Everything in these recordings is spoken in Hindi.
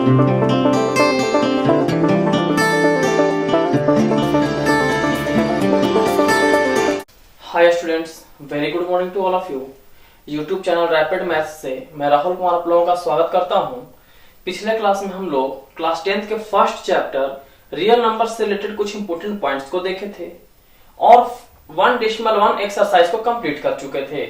Hi students, very good morning to all of you. YouTube channel rapid maths से मैं राहुल कुमार आप लोगों का स्वागत करता हूं। पिछले क्लास में हम लोग क्लास 10th के फर्स्ट चैप्टर रियल नंबर से रिलेटेड कुछ इंपोर्टेंट पॉइंट्स को देखे थे और 1.1 एक्सरसाइज को कंप्लीट कर चुके थे।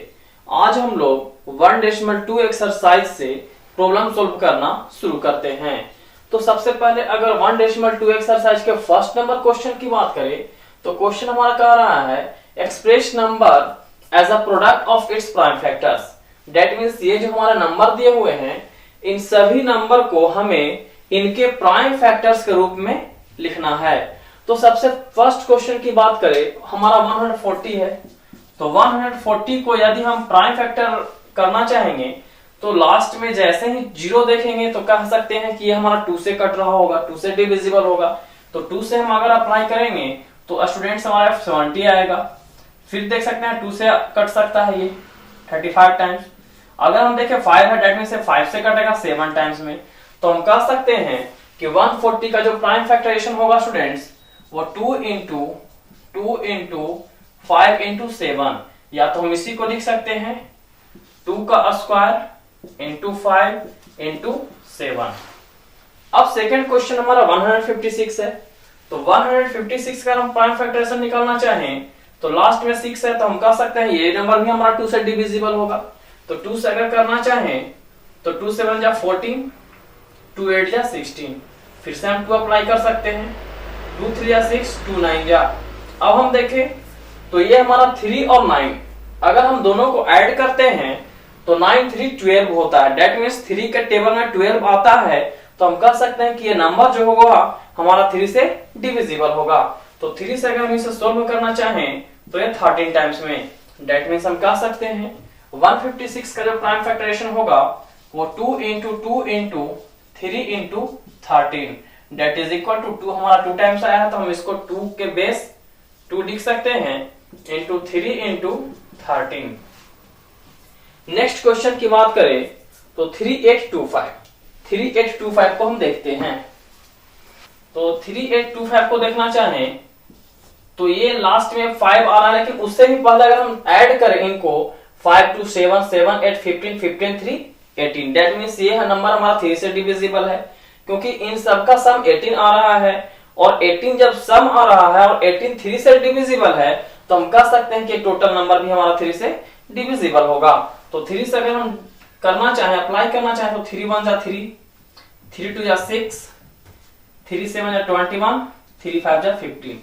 आज हम लोग 1.2 एक्सरसाइज से प्रॉब्लम सोल्व करना शुरू करते हैं। तो सबसे पहले अगर 1.2 एक्सरसाइज के फर्स्ट नंबर क्वेश्चन की बात करें तो क्वेश्चन हमारा कह रहा है express number as a product of its prime factors. That means ये जो हमारे नंबर दिए हुए हैं इन सभी नंबर को हमें इनके प्राइम फैक्टर्स के रूप में लिखना है। तो सबसे फर्स्ट क्वेश्चन की बात करें हमारा 140 है। तो 140 को यदि हम प्राइम फैक्टर करना चाहेंगे तो लास्ट में जैसे ही 0 देखेंगे तो कह सकते हैं कि ये हमारा 2 से कट रहा होगा, 2 से डिविजिबल होगा। तो 2 से हम अगर अप्लाई करेंगे तो स्टूडेंट्स हमारा 70 आएगा। फिर देख सकते हैं 2 से कट सकता है ये 35 टाइम्स। अगर हम देखें 5 है डेट मींस 5 से कटेगा 7 टाइम्स में। तो हम कह सकते हैं कि 140 का जो प्राइम फैक्टराइजेशन होगा स्टूडेंट्स वो 2 इंटू 5 इंटू 7, या तो हम इसी को लिख सकते हैं 2 का स्क्वायर इंटू 5 इंटू 7। अब सेकेंड क्वेश्चन हमारा 156 है। तो 156 का हम प्राइम फैक्टराइजेशन निकालना चाहें तो लास्ट में 6 है तो हम कह सकते हैं ये नंबर भी हमारा 2 से डिविजिबल होगा। तो 2 से अगर करना चाहें तो 2 7 जा 14, 2 8 जा 16। फिर से हम 2 अप्लाई कर सकते हैं, 2 3 जा 6, 2 9 जा। अब हम देखें तो ये हमारा 3 और 9 अगर हम दोनों को ऐड करते हैं तो 9 3 12 होता है। दैट मींस 3 के टेबल में 12 आता है तो हम कह सकते हैं कि ये नंबर जो होगा हमारा 3 से डिविजिबल होगा। तो 3 से अगर हम इसे सोल्व करना चाहें तो ये 13 टाइम्स में। दैट मींस हम कह सकते हैं 156 का जो प्राइम फैक्टराइजेशन होगा वो 2 into 3 into 13 that is equal to 2 हमारा 2 टाइम्स आया है तो हम इसको 2 के बेस 2 लिख सकते हैं इंटू 3 इंटू 13। नेक्स्ट क्वेश्चन की बात करें तो 3825 को हम देखते हैं। तो 3825 को देखना चाहें तो ये लास्ट में 5 आ रहा है, लेकिन उससे भी पहले अगर हम ऐड करें इनको 5 2 7 7 8 15 15 3 18 दैट मींस ये नंबर हमारा 3 से डिविजिबल है क्योंकि इन सबका सम 18 आ रहा है और 18 जब सम आ रहा है और 18 3 से डिविजिबल है तो हम कह सकते हैं कि टोटल नंबर भी हमारा 3 से डिविजिबल होगा। तो 3 से अगर हम करना चाहें अप्लाई करना चाहें तो 3 1 जा 3, 3 2 जा 6, 3 7 जा 21, 3 5 जा 15।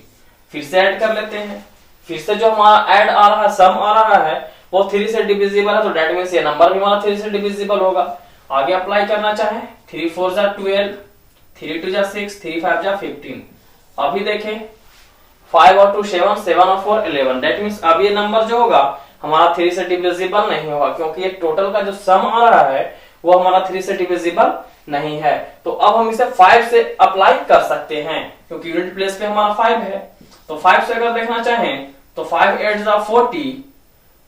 फिर से ऐड कर लेते हैं। फिर से जो हमारा ऐड आ रहा है सम आ रहा है वो 3 से डिविजिबल है तो दैट मींस ये नंबर भी हमारा 3 से डिविजिबल होगा। आगे अप्लाई करना चाहें 3 4 जा 12, 3 2 जा 6, 3 5 जा 15। अभी देखें 5 और 2 7, 7 और 4 11 दैट मींस अब ये नंबर जो होगा हमारा 3 से डिविजिबल नहीं होगा क्योंकि ये टोटल का जो सम आ रहा है वो हमारा 3 से डिविजिबल नहीं है। तो अब हम इसे 5 से अप्लाई कर सकते हैं क्योंकि यूनिट प्लेस पे हमारा 5 है। तो 5 से अगर देखना चाहें तो 5 8 जा 40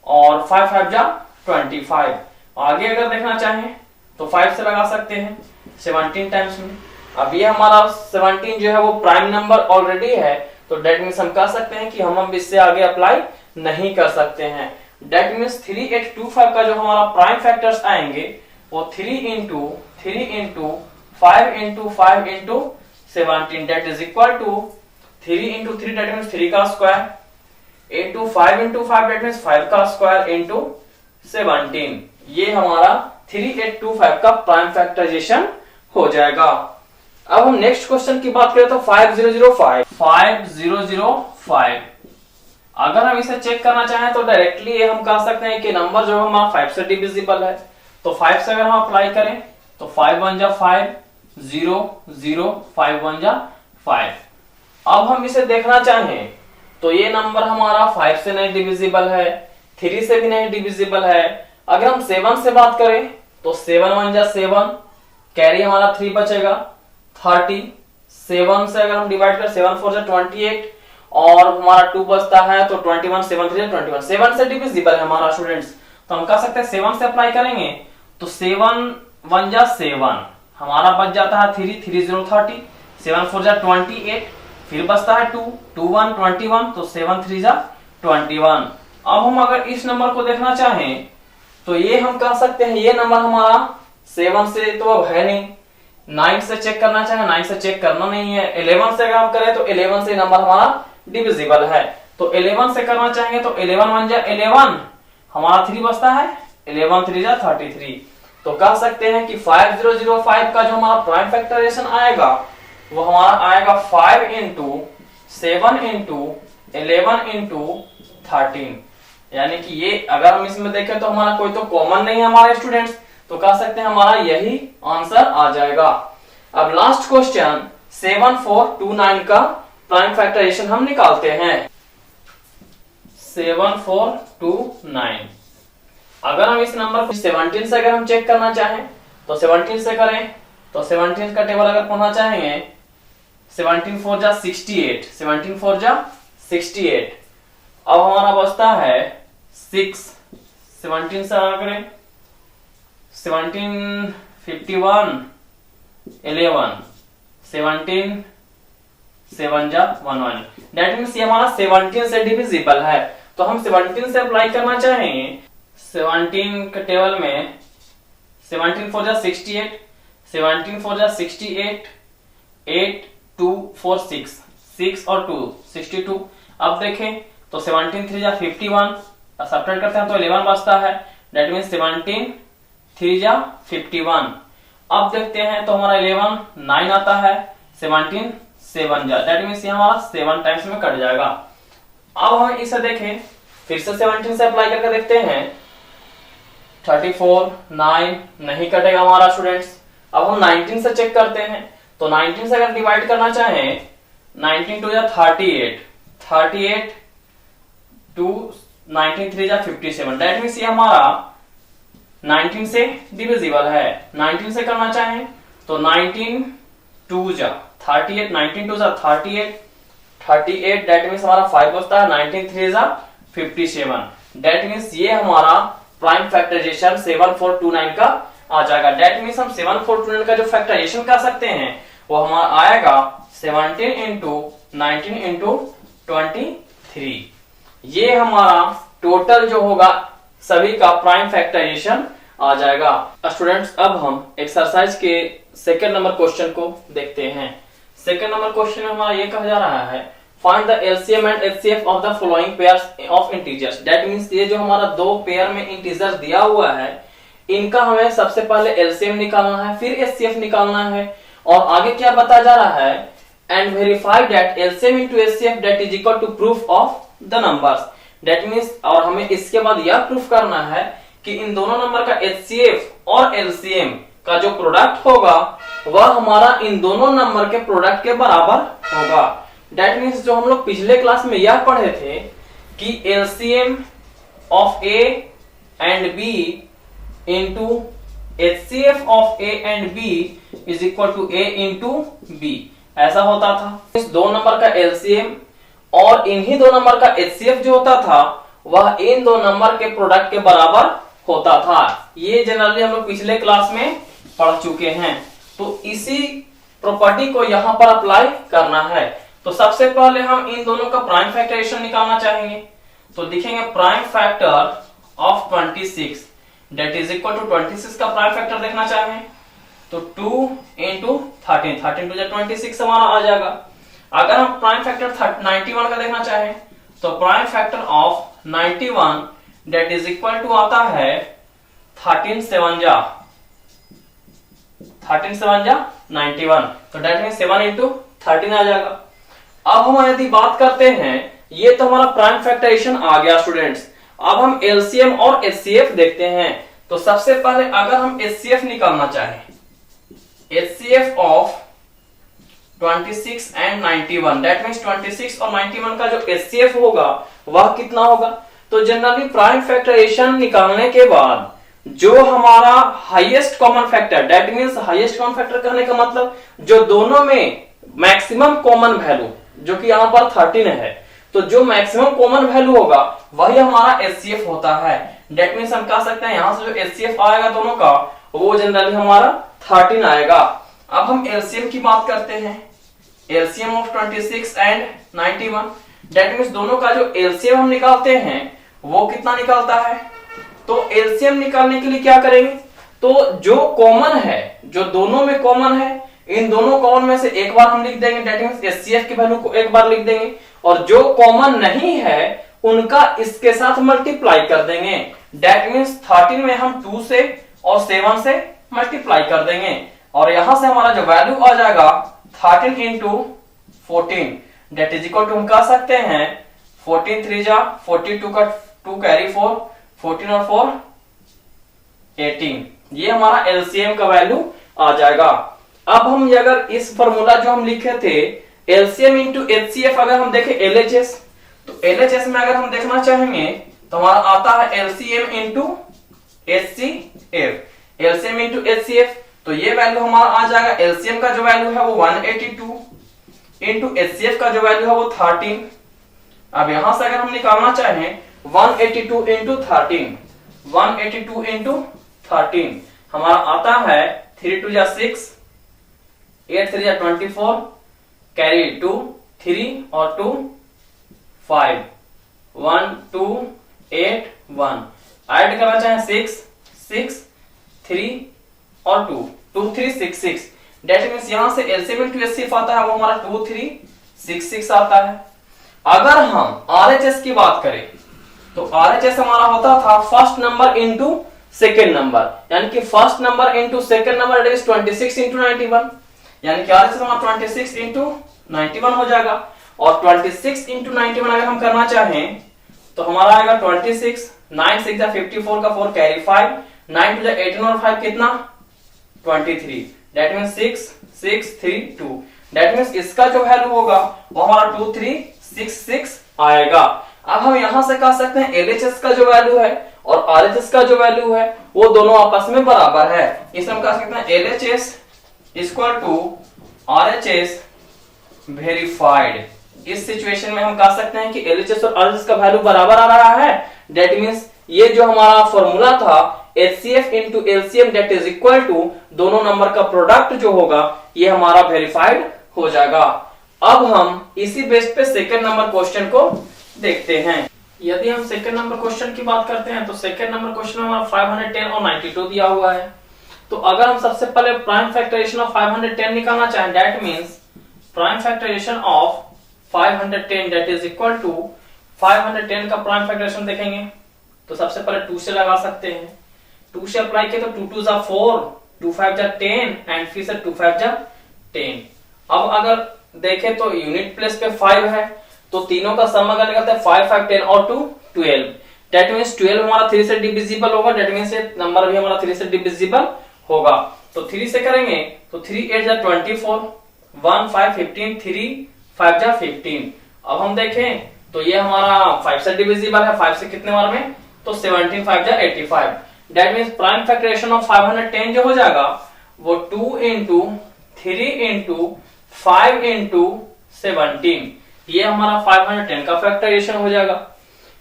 और 5 5 जा 25। आगे अगर देखना चाहें तो 5 से लगा सकते हैं 17 टाइम्स में। अब ये हमारा 17 जो है वो प्राइम नंबर ऑलरेडी है तो दैट मींस हम कह सकते हैं कि हम इससे आगे अप्लाई नहीं कर सकते हैं। दैट मींस 3825 का जो हमारा प्राइम फैक्टर्स आएंगे वो 3 into 5 into 5 into 17 that is equal to 3 into 3 that means 3 का square into 5 into 5 that means 5 का स्क्वायर इंटू 17। ये हमारा 3825 का प्राइम फैक्टराइजेशन हो जाएगा। अब हम नेक्स्ट क्वेश्चन की बात करें तो 5005 अगर हम इसे चेक करना चाहें तो डायरेक्टली ये हम कह सकते हैं कि नंबर जो हमारा 5 से डिविजिबल है। तो 5 से अगर हम अप्लाई करें तो 5 1 जा 5 0 0 5 1 जा 5। अब हम इसे देखना चाहें तो ये नंबर हमारा 5 से नहीं डिविजिबल है, 3 से भी नहीं डिविजिबल है। अगर हम 7 से बात करें तो 7 1 जा 7 कैरी हमारा 3 बचेगा 30। 7 से अगर हम डिवाइड करें 7 4 जा 28 और हमारा 2 बचता है तो 21 7 3 21। 7 से डिविजिबल है हमारा स्टूडेंट्स तो हम कह सकते हैं 7 से अप्लाई करेंगे तो 7 1 जा 7 हमारा बच जाता है 3, 3 0 30, 7 4 जा 28, फिर बचता है 2, 2 1 21, तो 7 3 जा 21। अब हम अगर इस नंबर को देखना चाहें तो ये हम कह सकते हैं ये नंबर हमारा 7 से तो अब है नहीं, 9 से चेक करना चाहे 9 से चेक करना नहीं है, 11 से अगर हम करें तो 11 से नंबर हमारा डिविजिबल है, तो 11 से करना चाहेंगे तो 11 1 जा 11, हमारा 3 बचता है, 11 3 जा 33। तो कह सकते हैं कि 5005 का जो हमारा प्राइम फैक्टराइजेशन आएगा वो हमारा आएगा 5 into 7 into 11 into 13, यानी कि ये अगर हम इसमें देखें तो हमारा कोई तो कॉमन नहीं है हमारे स्टूडेंट्स, तो कह सकते हैं हमारा यही आंसर आ जाएगा। अब लास्ट क्वेश्चन 7429 का प्राइम फैक्टराइजेशन हम निकालते हैं। 7429, अगर हम इस नंबर को 17 से अगर हम चेक करना चाहें तो 17 से करें, तो 17 का टेबल अगर पढ़ना चाहेंगे 17 4 जा 68, 17 4 जा 68, अब हमारा बचता है 6, 17 से आगे करें 17 51 11, 17 7 जा 11, दैट मीन्स ये हमारा 17 से डिविजिबल है, तो हम 17 से अप्लाई करना चाहेंगे 17 के टेबल में 17 4 जा 68, 17 4 जा 68, 8 2 4 6, 6 और 2 62। अब देखें तो 17 3 जा 51, सब्ट्रैक्ट करते हैं तो 11 बचता है, दैट मीन्स 17 3 जा 51। अब देखते हैं तो हमारा 11 9 आता है, 17 7 जा, दैट मीन्स ये हमारा 7 टाइम्स में कट जाएगा। अब हम इसे देखें फिर से 17 से अप्लाई करके देखते हैं 34 9 नहीं कटेगा हमारा स्टूडेंट्स। अब हम 19 से चेक करते हैं, तो 19 से अगर डिवाइड करना चाहें 19 2 जा 38, 38 2 19 3 जा 57, दैट मीन्स ये हमारा 19 से डिविजिबल है। 19 से करना चाहें तो 19 2 जा 38, 19 2 जा 38, 38 दैट मीन्स हमारा 5 बचता है, 19 3 जा 57, दैट मीन्स ये हमारा प्राइम फैक्टराइजेशन 7429 का आ जाएगा। दैट मीन्स हम 7429 का जो फैक्टराइजेशन कर सकते हैं वो हमारा आएगा 17 into 19 into 23। ये हमारा टोटल जो होगा सभी का प्राइम फैक्टराइजेशन आ जाएगा। स्टूडेंट्स अब हम एक्सरसाइज के सेकंड नंबर क्वेश्चन को देखते हैं। सेकंड नंबर क्वेश्चन में हमारा ये कहा जा रहा है find the LCM and HCF of the following pairs of integers. That means ये जो हमारा दो पेयर में इंटीजर दिया हुआ है इनका हमें सबसे पहले एलसीएम निकालना है, फिर एचसीएफ निकालना है, और आगे क्या बताया जा रहा है and verify that LCM into HCF that is equal to proof of the numbers. That means और हमें इसके बाद यह प्रूफ करना है कि इन दोनों नंबर का एचसीएफ और एलसीएम का जो प्रोडक्ट होगा वह हमारा इन दोनों नंबर के प्रोडक्ट के बराबर होगा। दैट मींस जो हम लोग पिछले क्लास में यह पढ़े थे कि LCM of A and B into HCF of A and B is equal to A into B, ऐसा होता था। इस दो नंबर का एलसीएम और इन्हीं दो नंबर का एचसीएफ जो होता था वह इन दो नंबर के प्रोडक्ट के बराबर होता था। ये जनरली हम लोग पिछले क्लास में पढ़ चुके हैं, तो इसी प्रॉपर्टी को यहां पर अप्लाई करना है। तो सबसे पहले हम इन दोनों का प्राइम फैक्टराइजेशन निकालना चाहेंगे, तो लिखेंगे prime factor of 26 that is equal to 26 का प्राइम फैक्टर देखना चाहें तो 2 इंटू 13, 13 टू 26 हमारा आ जाएगा। अगर हम प्राइम फैक्टर 91 का देखना चाहें तो prime factor of 91 that is equal to आता है 13 7 जा 91, तो दैट मींस 7 इंटू 13 आ जाएगा। अब हम यदि बात करते हैं, ये तो हमारा प्राइम फैक्टराइजेशन आ गया स्टूडेंट्स। अब हम एलसीएम और एचसीएफ देखते हैं, तो सबसे पहले अगर हम एचसीएफ निकालना चाहें, HCF of 26 and 91 that means 26 और 91 का जो एचसीएफ होगा वह कितना होगा, तो जनरली प्राइम फैक्टराइजेशन निकालने के बाद जो हमारा highest common factor that means highest common factor कहने का मतलब जो दोनों में मैक्सिमम कॉमन वैल्यू जो कि यहां पर 13 है, तो जो मैक्सिमम कॉमन वैल्यू होगा वही हमारा एचसीएफ होता है। दैट मींस हम कह सकते हैं यहां से जो एचसीएफ आएगा दोनों का वो जनरली हमारा 13 आएगा। अब हम एलसीएम की बात करते हैं, LCM of 26 and 91, that means दोनों का जो एलसीएम हम निकालते हैं वो कितना निकलता है। तो एलसीएम निकालने के लिए क्या करेंगे, तो जो कॉमन है, जो दोनों में कॉमन है, इन दोनों कॉमन में से एक बार हम लिख देंगे, दैट मींस एचसीएफ की वैल्यू को एक बार लिख देंगे, और जो कॉमन नहीं है उनका इसके साथ मल्टीप्लाई कर देंगे। दैट मींस 13 में हम 2 से और 7 से मल्टीप्लाई कर देंगे, और यहां से हमारा जो वैल्यू आ जाएगा 13 into 14, that is equal to हम कह सकते हैं 14 3 जा 42 का 2 कैरी 4, 14 और 4 18, ये हमारा एलसीएम का वैल्यू आ जाएगा। अब हम अगर इस फॉर्मूला जो हम लिखे थे एलसीएम इंटू एचसीएफ अगर हम देखें एलएचएस, तो एलएचएस में अगर हम देखना चाहेंगे तो हमारा आता है LCM into HCF, LCM into HCF, तो ये वैल्यू हमारा आ जाएगा, एलसीएम का जो वैल्यू है वो 182 इंटू एचसीएफ का जो वैल्यू है वो 13। अब यहां से अगर हम निकालना चाहें 182 इंटू 13, 182 इंटू 13 हमारा आता है 3 2 जा 6, 8 3 जा 24, कैरी 2 3 और 2 5, 1 2 8 1, ऐड करना चाहें 6 6 3 और 2 2 3 6 6, दैट मींस यहां से एलसीएम इंटू एचसीएफ आता है वो हमारा 2 3 6 6 आता है। अगर हम आरएचएस की बात करें तो आरएचएस हमारा होता था first number into second number, यानी कि first number into second number that is 26 into 91, यानी कि आरएचएस हमारा 26 इंटू 91 हो जाएगा। और 26 इंटू 91 अगर हम करना चाहें तो हमारा आएगा 26, 9 6 जा 54 का 4 कैरी 5, 9 2 जा 18 और 5 कितना 23, दैट मींस 6 6 3 2, दैट मींस इसका जो वैल्यू होगा वो हमारा 2 3 6 6 आएगा। अब हम यहां से कह सकते हैं एलएचएस का जो वैल्यू है और आरएचएस का जो वैल्यू है वो दोनों आपस में बराबर है, इसमें हम कह सकते हैं LHS equal to RHS verified. इस सिचुएशन में हम कह सकते हैं कि एलएचएस और आरएचएस का वैल्यू बराबर आ रहा है, दैट मींस ये जो हमारा फॉर्मूला था HCF into LCM that is equal to दोनों नंबर का प्रोडक्ट जो होगा ये हमारा वेरीफाइड हो जाएगा। अब हम इसी बेस पे सेकंड नंबर क्वेश्चन को देखते हैं। यदि हम सेकंड नंबर क्वेश्चन की बात करते हैं तो सेकंड नंबर क्वेश्चन में हमारा 510 और 92 दिया हुआ है। तो अगर हम सबसे पहले प्राइम फैक्टराइजेशन ऑफ 510 निकालना चाहें, that means prime factorisation of 510 that is equal to 510 का प्राइम फैक्टराइजेशन देखेंगे तो सबसे पहले 2 से लगा सकते हैं, 2 से अप्लाई किया तो 2 2 जा 4, 2 5 जा 10 एंड फिर से 2 5 जा 10। अब अगर देखें तो यूनिट प्लेस पे 5 है तो तीनों का सम अगर निकलता है 5 5 10 और 2 12, दैट मींस 12 हमारा 3 से डिविजिबल होगा, दैट मींस ये नंबर भी हमारा 3 से डिविजिबल होगा। तो 3 से करेंगे तो 3 8 जा 24, 1 5 15, 3 5 जा 15। अब हम देखें तो ये हमारा 5 से डिविजिबल है, 5 से कितने बार में तो 17 5 जा 85, that means prime factorisation of 510 जो हो जाएगा वो 2 इंटू 3 इंटू 5 इंटू 17, ये हमारा 510 का फैक्टराइजेशन हो जाएगा।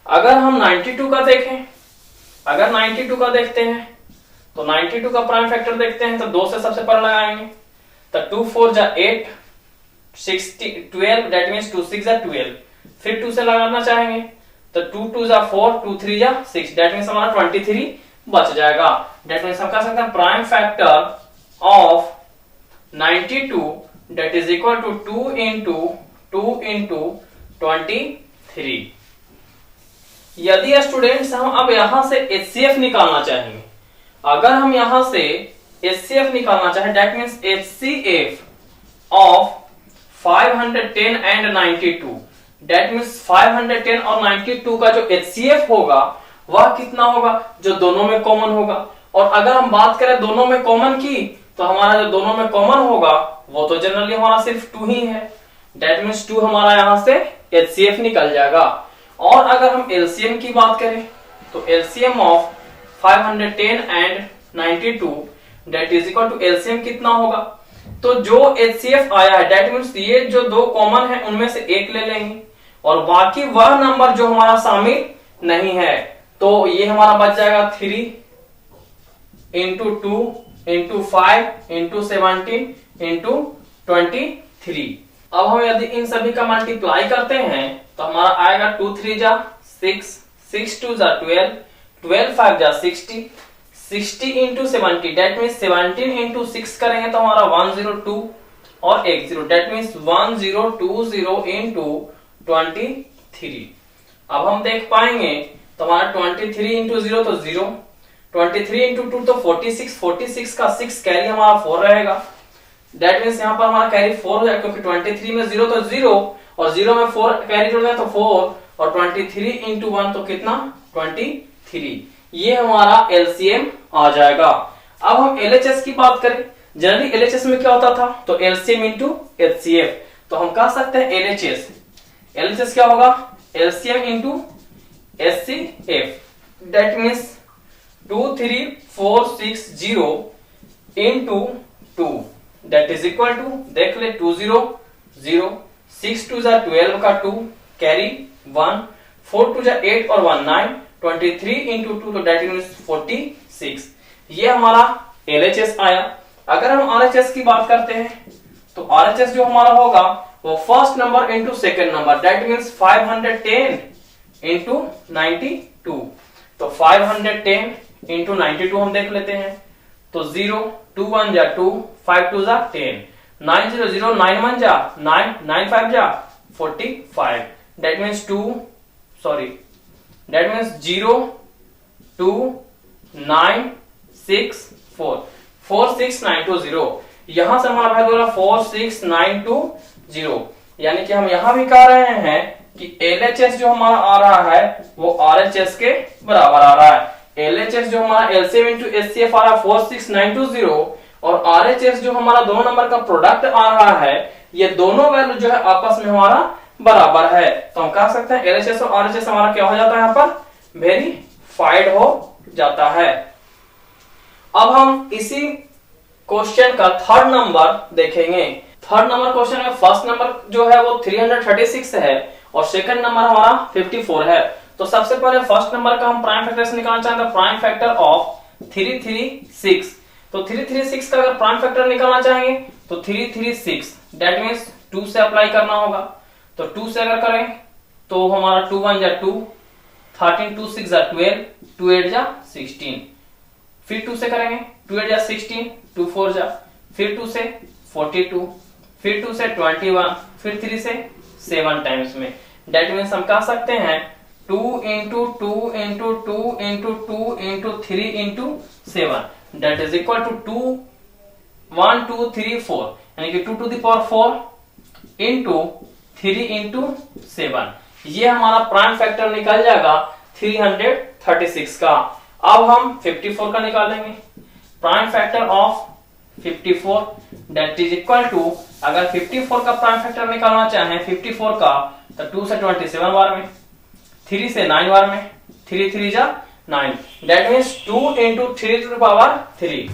अगर हम 92 का देखें, अगर 92 का देखते हैं तो 92 का प्राइम फैक्टर देखते हैं तो 2 से सबसे पहले लगाएंगे तो 2 4 जा 8, 12 दैट मींस 2 6 जा 12, फिर 2 से लगाना चाहेंगे तो 2 2 जा 4, 2 3 जा 6, दैट मींस हमारा 23 बच जाएगा। दैट मींस हम कह सकते हैं prime factor of 92 that is equal to 2 into 23। यदि स्टूडेंट्स हम अब यहां से एचसीएफ निकालना चाहेंगे, अगर हम यहां से एचसीएफ निकालना चाहें that means HCF of 510 and 92, that means 510 और 92 का जो एचसीएफ होगा वह कितना होगा जो दोनों में कॉमन होगा। और अगर हम बात करें दोनों में कॉमन की तो हमारा जो दोनों में कॉमन होगा वो तो जनरली हमारा सिर्फ 2 ही है, दैट मींस 2 हमारा यहां से एचसीएफ निकल जाएगा। और अगर हम एलसीएम की बात करें तो LCM of 510 and 92 that is equal to LCM कितना होगा, तो जो एचसीएफ आया है दैट मींस ये जो 2 कॉमन है उनमें से एक ले लेंगे और बाकी वह नंबर जो हमारा शामिल नहीं है तो ये हमारा बच जाएगा 3 इंटू 2 इंटू 5 इंटू 17 इंटू 23। अब हम यदि इन सभी का मल्टीप्लाई करते हैं तो हमारा आएगा 2 3 जा 6, 6 2 जा 12, 12 5 जा 60, 60 इंटू 70 डेट मीन्स 17 इंटू 6 करेंगे तो हमारा 102 और 10 डेट मीन्स 1020 इंटू 23। अब हम देख पाएंगे तो हमारा 23 इंटू 0 तो 0, 23 इंटू 2 तो 46, 46 का 6 कैरी हमारा 4 रहेगा। डेट मीन्स यहाँ पर हमारा कैरी 4 हो जाएगा क्योंकि 23 में 0 तो 0 और 0 में 4 कैरी जुड़ जाए तो 4 और 23 इंटू 1 तो कितना 23। ये हमारा एलसीएम आ जाएगा। अब हम एलएचएस की बात करें, जनरली एलएचएस में क्या होता था तो एलसीएम इंटू एचसीएफ, तो हम कह सकते हैं एलएचएस, एलएचएस क्या होगा LCM into HCF that means 23460 into 2 that is equal to देख ले 20 0 6 2 जा 12 का 2 कैरी 1 4 2 जा 8 और 1 9 23 इंटू 2 तो दैट मीन्स 46। ये हमारा एलएचएस आया। अगर हम आरएचएस की बात करते हैं तो आरएचएस जो हमारा होगा वो first number into second number that means 510 into 92, तो 510 इंटू 92 हम देख लेते हैं तो 0 2 1 जा 2 5 2 जा 10 9 0 0 9 1 जा 9 9 5 जा 45 दैट मीन्स 0 2 9 6 4 46920। यहां से हमारा वैल्यू रहा 46920, यानी कि हम यहां भी कह रहे हैं कि एलएचएस जो हमारा आ रहा है वो आरएचएस के बराबर आ रहा है। एलएचएस जो हमारा एलसीएम इंटू एचसीएफ आ रहा है 46920 और आरएचएस जो हमारा दोनों नंबर का प्रोडक्ट आ रहा है ये दोनों वैल्यू जो है आपस में हमारा बराबर है, तो हम कह सकते हैं एलएचएस और आरएचएस हमारा क्या हो जाता है यहाँ पर वेरीफाइड हो जाता है। अब हम इसी क्वेश्चन का थर्ड नंबर देखेंगे। थर्ड नंबर क्वेश्चन में फर्स्ट नंबर जो है वो 336 है और सेकंड नंबर हमारा 54 है। तो सबसे पहले फर्स्ट नंबर का हम प्राइम फैक्टर से निकालना चाहेंगे, प्राइम फैक्टर ऑफ 336। तो 336 का अगर प्राइम फैक्टर निकालना चाहेंगे तो 336 दैट मीन्स 2 से अप्लाई करना होगा। तो 2 से अगर करें तो हमारा 2 1 जा 2, 13 2 6 जा 12, 2 8 जा 16, फिर 2 से करेंगे 2 8 जा 16, 2 4 जा, फिर 2 से 42, फिर 2 से 21, फिर 3 से 7 टाइम्स में। डेट मीन्स हम कह सकते हैं 2 into 2 into 2 into 2 into 3 into 7 that is equal to 2 1 2 3 4, यानी कि 2 to the power 4 into 3 into 7। ये हमारा प्राइम फैक्टर निकल जाएगा 336 का। अब हम 54 का निकालेंगे, prime factor of 54 that is equal to, अगर 54 का प्राइम फैक्टर निकालना चाहें 54 का तो 2 से 27 बार में, 3 से 9 बार में, 3 3 जा 9 that means 2 into 3 to the power 3,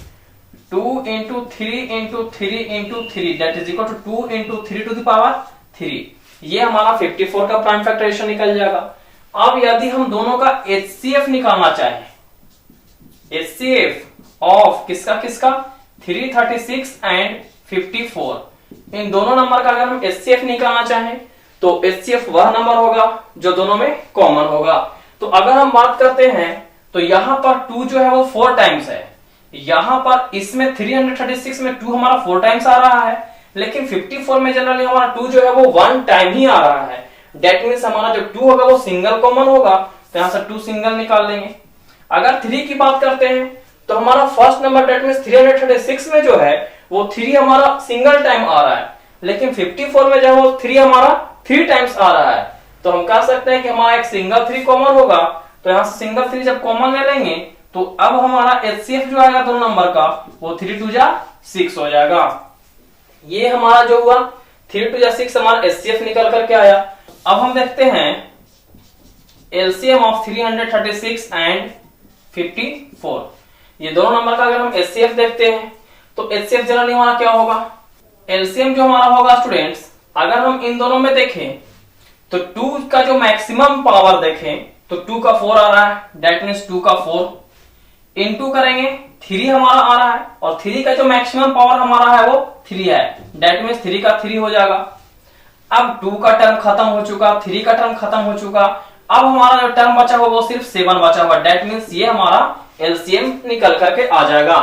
2 into 3 into 3 into 3 that is equal to 2 into 3 to the power 3। ये हमारा 54 का प्राइम फैक्टराइजेशन निकल जाएगा। अब यदि हम दोनों का एचसीएफ निकालना चाहें, एचसीएफ ऑफ किसका किसका 336 एंड 54, इन दोनों नंबर का अगर हम एचसीएफ निकालना चाहें तो एचसीएफ वह नंबर होगा जो दोनों में कॉमन होगा। तो अगर हम बात करते हैं तो यहां पर 2 जो है वो 4 टाइम्स है, यहां पर इसमें 336 में 2 हमारा 4 टाइम्स आ रहा है, लेकिन 54 में जनरली हमारा 2 जो है वो 1 टाइम ही आ रहा है। डेट मीन्स हमारा जो 2 होगा वो सिंगल कॉमन होगा, तो यहां से 2 सिंगल निकाल लेंगे। अगर 3 की बात करते हैं तो हमारा फर्स्ट नंबर डेट मीन्स 336 में जो है वो 3 हमारा सिंगल टाइम आ रहा है, लेकिन 54 में जो है वो 3 हमारा 3 टाइम्स आ रहा है। तो हम कह सकते हैं कि हमारा एक सिंगल 3 कॉमन होगा, तो यहां से सिंगल 3 जब कॉमन ले लेंगे तो अब हमारा एचसीएफ जो आएगा दोनों नंबर का वो 3 2 जा 6 हो जाएगा। ये हमारा जो हुआ 3 2 जा 6 हमारा एचसीएफ निकल करके आया। अब हम देखते हैं एलसीएम ऑफ 336 एंड 54, ये दोनों नंबर का अगर हम एचसीएफ देखते हैं तो एचसीएफ जनरली हमारा क्या होगा, एलसीएम जो हमारा होगा स्टूडेंट्स, अगर हम इन दोनों में देखें तो 2 का जो मैक्सिमम पावर देखें तो 2 का 4 आ रहा है, दैट मीन्स 2 का 4 इनटू करेंगे 3 हमारा आ रहा है और 3 का जो मैक्सिमम पावर हमारा है वो 3 है, डेट मीन्स 3 का 3 हो जाएगा। अब 2 का टर्म खत्म हो चुका, 3 का टर्म खत्म हो चुका, अब हमारा जो टर्म बचा हुआ वो सिर्फ 7 बचा हुआ, डेट मीन्स ये हमारा एलसीएम निकल करके आ जाएगा।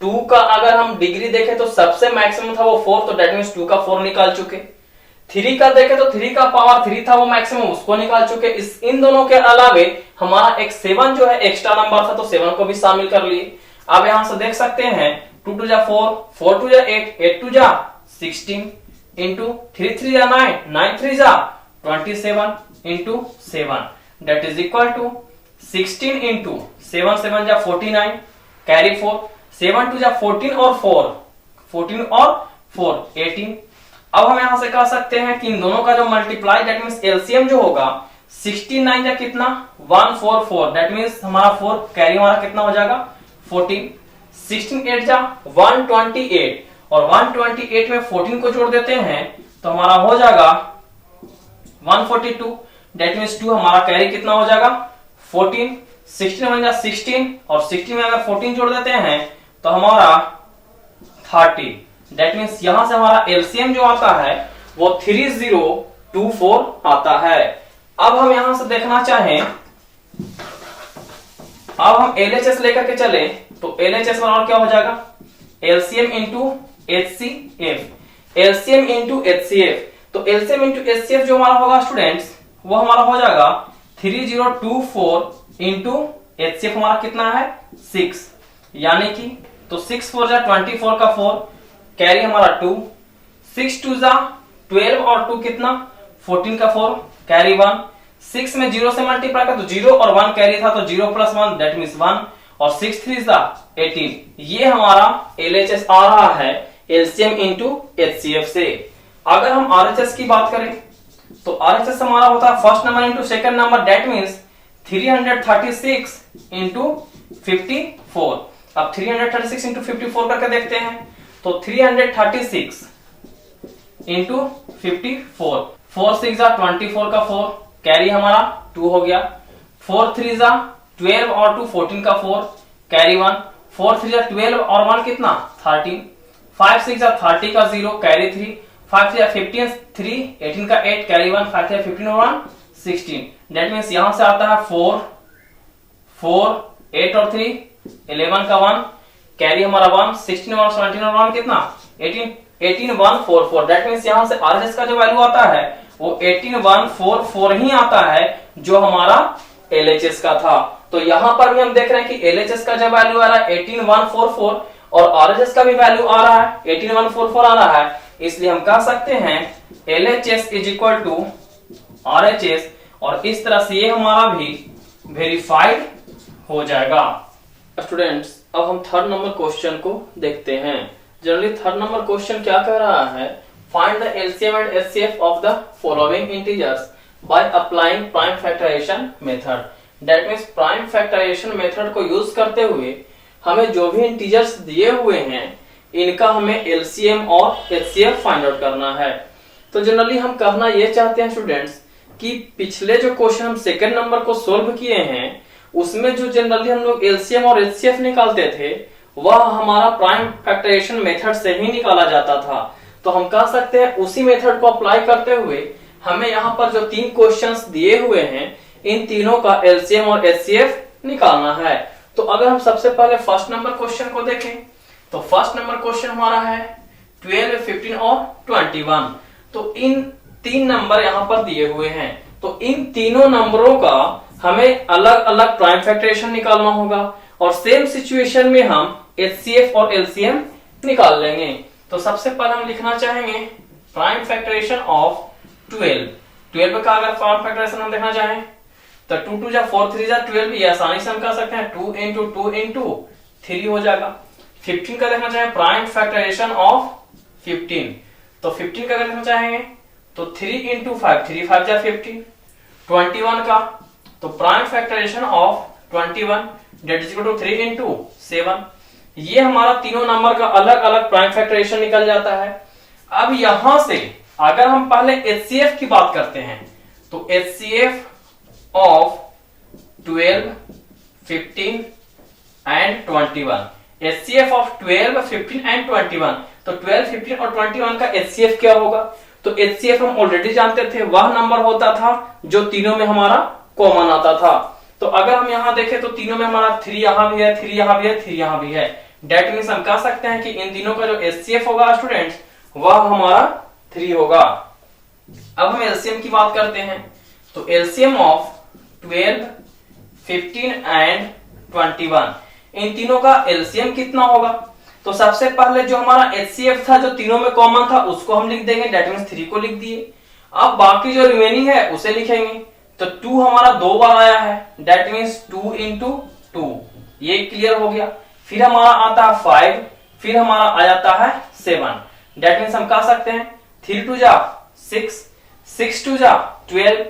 2 का अगर हम डिग्री देखें तो सबसे मैक्सिमम था वो 4, तो डेट मीन्स 2 का 4 निकाल चुके। 3 का देखें तो 3 का पावर 3 था वो मैक्सिमम, उसको निकाल चुके। इन दोनों के अलावे हमारा एक 7 जो है एक्स्ट्रा नंबर था, तो 7 को भी शामिल कर लिए। अब यहां से देख सकते हैं 2 2 जा 4, 4 2 जा 8, 8 2 जा 16 इंटू 3 3 जा 9, 9 3 जा 27 into 7, that is equal to 16 into 7 7 जा 49, कैरी 4, 7 2 जा 14 और 4, 14 और 4 18। अब हम यहां से कह सकते हैं कि इन दोनों का जो मल्टीप्लाई डेट मीन्स एलसीएम जो होगा 16 9 जा कितना 144, डेट मीन्स हमारा 4 कैरी हमारा कितना हो जाएगा 14, 16 8 जा 128 और 128 में 14 को जोड़ देते हैं तो हमारा हो जाएगा 142, डेट मीन्स 2 हमारा कैरी कितना हो जाएगा 14, 16 बन जा 16 और 16 में अगर 14 जोड़ देते हैं तो हमारा 30, डेट मीन्स यहां से हमारा एलसीएम जो आता है वो 3024 आता है। अब हम यहां से देखना चाहें, अब हम एलएचएस लेकर के चले तो एलएचएस बराबर क्या हो जाएगा LCM into HCF, LCM into HCF. तो एलसीएम इंटू एचसीएफ जो हमारा होगा स्टूडेंट्स वो हमारा हो जाएगा 3024 इंटू एचसीएफ हमारा कितना है 6, यानी कि तो 6 4 जा 24 का 4, कैरी हमारा 2, 6 2 जा 12 और 2 कितना 14 का 4, कैरी 1, 6 में 0 से मल्टीप्लाई कर तो 0 और 1 कैरी था तो 0 प्लस 1 दैट मींस 1 और 6 3 जा 18। ये हमारा एलएचएस आ रहा है एलसीएम इंटू एचसीएफ से। अगर हम आरएचएस की बात करें तो आरएचएस हमारा होता है first number into second number, that means 336 into 54। अब 336 इंटू 54 करके देखते हैं तो 336 इंटू 54, 4 6 जा 24 का 4, कैरी हमारा 2 हो गया, 4 3 जा 12 और 2 14 का 4, कैरी 1, 4 3 जा 12 और 1 कितना 13, 5 6 जा 30 का 0, कैरी 3, 5 3 जा 15 3, 18 का 8, कैरी 1, 5 3 जा 15 और 1 16, दैट मींस यहां से आता है 4 4 8 और 3 11 का 1, कैरी हमारा 1, 16 और 17 और 1 कितना 18 18 144, दैट मींस यहां से आरएचएस का जो वैल्यू आता है वो 18144 ही आता है जो हमारा एलएचएस का था। तो यहां पर भी हम देख रहे हैं कि एलएचएस का जो वैल्यू आ रहा है 18144 और आरएचएस का भी वैल्यू आ रहा है 18144 आ रहा है, इसलिए हम कह सकते हैं LHS is equal to RHS और इस तरह से ये हमारा भी वेरीफाइड हो जाएगा। स्टूडेंट्स अब हम थर्ड नंबर क्वेश्चन को देखते हैं। जनरली थर्ड नंबर क्वेश्चन क्या कह रहा है, find the LCM and HCF of the following integers by applying prime factorization method. That means prime factorization method को यूज करते हुए हमें जो भी इंटीजर्स दिए हुए हैं इनका हमें एलसीएम और एचसीएफ फाइंड आउट करना है। तो जनरली हम कहना ये चाहते हैं स्टूडेंट्स कि पिछले जो क्वेश्चन हम सेकंड नंबर को सोल्व किए हैं उसमें जो जनरली हम लोग एलसीएम और एचसीएफ निकालते थे वह हमारा प्राइम फैक्टराइजेशन मेथड से ही निकाला जाता था। तो हम कह सकते हैं उसी मेथड को अप्लाई करते हुए हमें यहाँ पर जो 3 क्वेश्चंस दिए हुए हैं इन तीनों का एलसीएम और एचसीएफ निकालना है। तो अगर हम सबसे पहले फर्स्ट नंबर क्वेश्चन को देखें तो फर्स्ट नंबर क्वेश्चन हमारा है 12 15 और 21। तो इन 3 नंबर यहाँ पर दिए हुए हैं, तो इन तीनों नंबरों का हमें अलग अलग प्राइम फैक्टराइजेशन निकालना होगा और सेम सिचुएशन में हम एचसीएफ और एलसीएम निकाल लेंगे। तो सबसे पहले हम लिखना चाहेंगे प्राइम फैक्टराइजेशन ऑफ 12 का अगर प्राइम फैक्टराइजेशन हम देखना चाहें तो 2 2 जा 4 3 जा 12, ये आसानी से हम कर सकते हैं 2 इंटू 2 इंटू 3 हो जाएगा। 15 का देखना चाहें प्राइम फैक्टराइजेशन ऑफ 15, तो 15 का देखना चाहेंगे तो 3 इंटू 5, 3 5 जा 15। 21 का तो prime factorisation of 21 that is equal to 3 into 7। ये हमारा तीनों नंबर का अलग अलग प्राइम फैक्टराइजेशन निकल जाता है। अब यहां से अगर हम पहले एचसीएफ की बात करते हैं तो HCF of 12 15 and 21 HCF of 12, 15 and 21। तो 12, 15 और 21 का HCF क्या होगा? तो HCF हम ऑलरेडी जानते थे, वह नंबर होता था जो तीनों में हमारा कॉमन आता था। तो अगर हम यहां देखें तो तीनों में हमारा 3 यहां भी है, 3 यहां भी है, 3 यहां भी है। डेट मीन्स हम कह सकते हैं कि इन तीनों का जो HCF होगा स्टूडेंट्स वह हमारा 3 होगा। अब हम एलसीएम की बात करते हैं। तो एलसीएम ऑफ 12, 15 एंड 21, इन तीनों का एलसीएम कितना होगा? तो सबसे पहले जो हमारा HCF था जो तीनों में कॉमन था उसको हम लिख देंगे, डेट मीन्स 3 को लिख दिए। अब बाकी जो रिमेनिंग है उसे लिखेंगे। तो 2 हमारा 2 बार आया है, डेट मीन्स 2 इंटू 2, ये क्लियर हो गया। फिर हमारा आता है 5, फिर हमारा आ जाता है 7, डेट मीन्स हम कह सकते हैं 3 2 जा 6, 6 2 जा 12,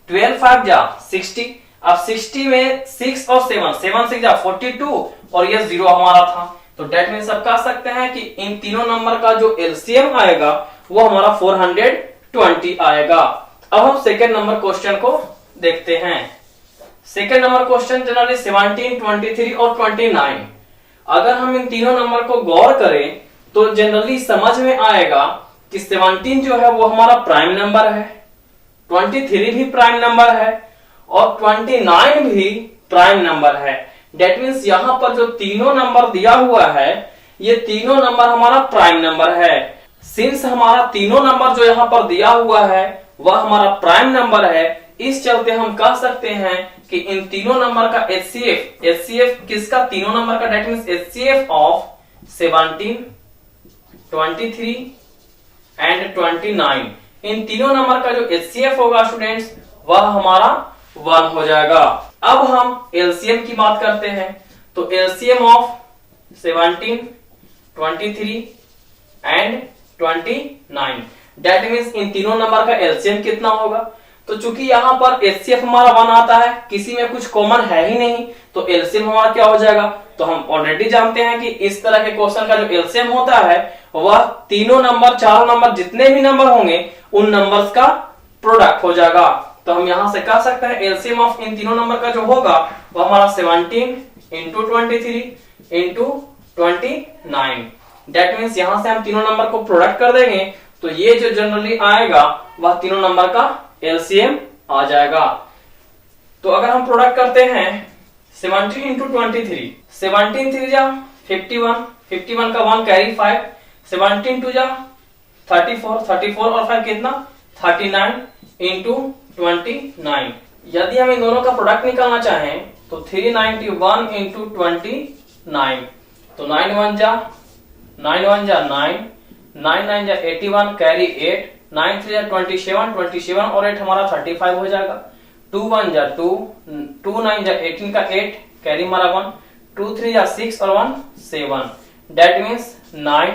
12 5 जा 60। अब 60 में 6 और 7, 7 6 जा 42 और ये 0 हमारा था। तो डेट मीन्स अब कह सकते हैं कि इन तीनों नंबर का जो एलसीएम आएगा वो हमारा 420 आएगा। अब हम सेकेंड नंबर क्वेश्चन को देखते हैं। सेकेंड नंबर क्वेश्चन जनरली 17, 23 और 29। अगर हम इन तीनों नंबर को गौर करें तो जनरली समझ में आएगा कि 17 जो है वो हमारा प्राइम नंबर है, 23 भी प्राइम नंबर है और 29 भी प्राइम नंबर है। डेट मीन्स यहां पर जो तीनों नंबर दिया हुआ है ये तीनों नंबर हमारा प्राइम नंबर है। सिंस हमारा तीनों नंबर जो यहां पर दिया हुआ है वह हमारा प्राइम नंबर है, इस चलते हम कह सकते हैं कि इन तीनों नंबर का HCF किसका? तीनों नंबर का, that means HCF of 17, 23 and 29, इन तीनों नंबर का जो HCF होगा स्टूडेंट्स वह हमारा 1 हो जाएगा। अब हम एलसीएम की बात करते हैं। तो LCM of 17, 23 and 29, that means in तीनों नंबर का एलसीएम कितना होगा? तो चूंकि यहां पर HCF हमारा 1 आता है, किसी में कुछ कॉमन है ही नहीं, तो एलसीएम हमारा क्या हो जाएगा? तो हम ऑलरेडी जानते हैं कि इस तरह के क्वेश्चन का जो एलसीएम होता है वह तीनों नंबर, चारों नंबर, जितने भी नंबर होंगे उन नंबर्स का प्रोडक्ट हो जाएगा। तो हम यहां से कह सकते हैं एलसीएम ऑफ इन तीनों नंबर का जो होगा वह हमारा 17 इंटू 23 इंटू 29, डेट मीन्स यहां से हम तीनों नंबर को प्रोडक्ट कर देंगे तो ये जो जनरली आएगा वह तीनों नंबर का एलसीएम आ जाएगा। तो अगर हम प्रोडक्ट करते हैं 17 इंटू 23, 17 3 जा 51, 51 का 1 कैरी 5, 17 2 जा 34, 34 और 5 कितना? 39 इंटू 29। यदि हम इन दोनों का प्रोडक्ट निकालना चाहें तो 391 इंटू 29, तो 9 1 जा 9 1 जा 9, 9 9 जा 81 कैरी 8, 9 3 जा 27, 27 और 8 हमारा 35 हो जाएगा। 2 1 जा 2, 2 9 जा 18 का 8 कैरी हमारा 1, 2 3 जा 6 और 1 7, डेट मीन्स 9,